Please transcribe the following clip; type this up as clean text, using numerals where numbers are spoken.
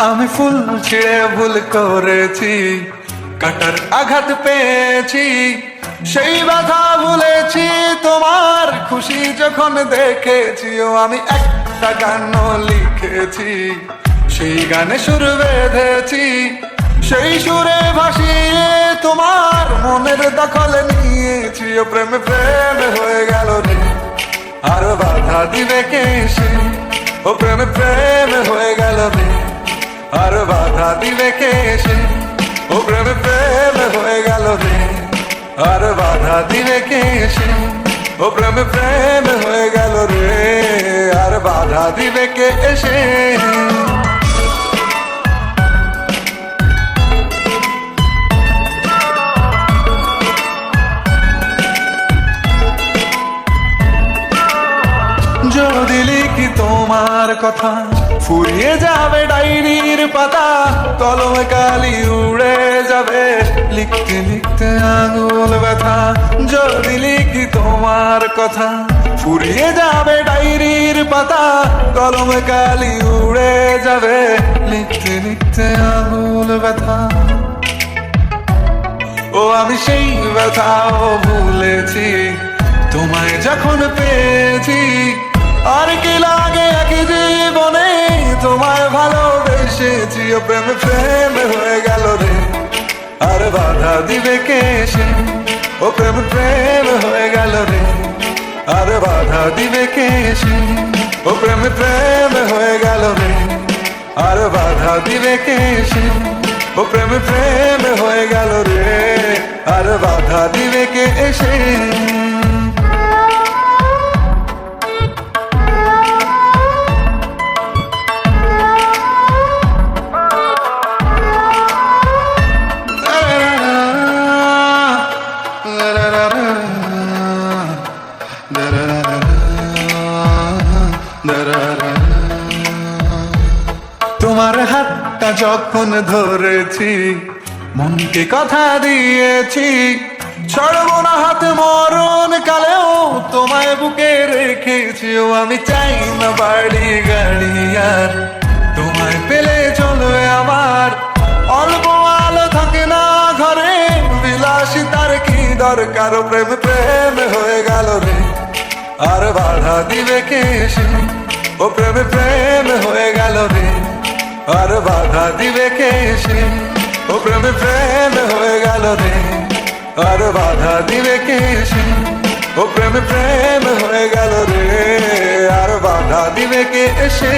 আমি ফুল ছিঁড়ে ভুল করেছি, কাটার আঘাত পেয়েছি, সেই ব্যথা ভুলেছি তোমার খুশি যখন দেখেছি। ও আমি একটা গান লিখেছি, সেই গানে সুর বেঁধেছি, সেই সুরে ভাসিয়ে তোমার মনের দখল নিয়েছি। ও প্রেমে প্রেমে হয়ে গেল রে, আর বাধা দিবে কে সে? ও প্রেমে প্রেমে হয়ে গেল রে, আর বাধা দিবে কে সে? ও প্রেমে প্রেমে হয়ে গেল রে, আর বাধা দিবে কে সে? ও প্রেমে প্রেমে হয়ে গেল রে, আর বাধা দিবে কে এসে? যদি লিখি তোমার কথা, ফুরিয়ে যাবে ডায়েরির পাতা, কলমে কালি উড়ে যাবে, লিখতে লিখতে আঙুল ব্যথা। যদি লিখি তোমার কথা, ফুরিয়ে যাবে ডায়েরির পাতা, কলমে কালি উড়ে যাবে, লিখতে লিখতে আঙুল ব্যথা। ও আমি সেই ব্যথাও ভুলেছি, তোমায় যখন পেয়েছি। আর কি লাগে একই জীবনে, তোমায় ভালোবেসেছি। ও প্রেমে প্রেমে হয়ে গেল রে, আর বাধা দিবে কে সে? ও প্রেমে প্রেমে হয়ে গেল রে, আর বাধা দিবে কে সে? ও প্রেমে প্রেমে হয়ে গেল রে, আর বাধা দিবে কে সে? ও প্রেমে প্রেমে হয়ে গেল রে, আর বাধা দিবে কে এসে? তোমার হাতটা যখন ধরেছি, মনকে কথা দিয়েছি, ছাড়বো না হাত মরণ কালেও, তোমায় বুকে রেখেছি। ও আমি চাই না বাড়ি গাড়ি আর, তোমায় পেলে চলবে আমার। অল্প আলো থাকে না ঘরে, বিলাসিতার কি দরকার? প্রেম প্রেম হয়ে গেল রে, আর বাধা দিবে কে সে? ও প্রেমে প্রেম হয়ে গেল রে, আর বাধা দিবে কে সে? ও প্রেমে প্রেম হয়ে গেল রে, আর বাধা দিবে কে সে? ও প্রেমে প্রেম হয়ে গেল রে, আর বাধা দিবে কে এসে?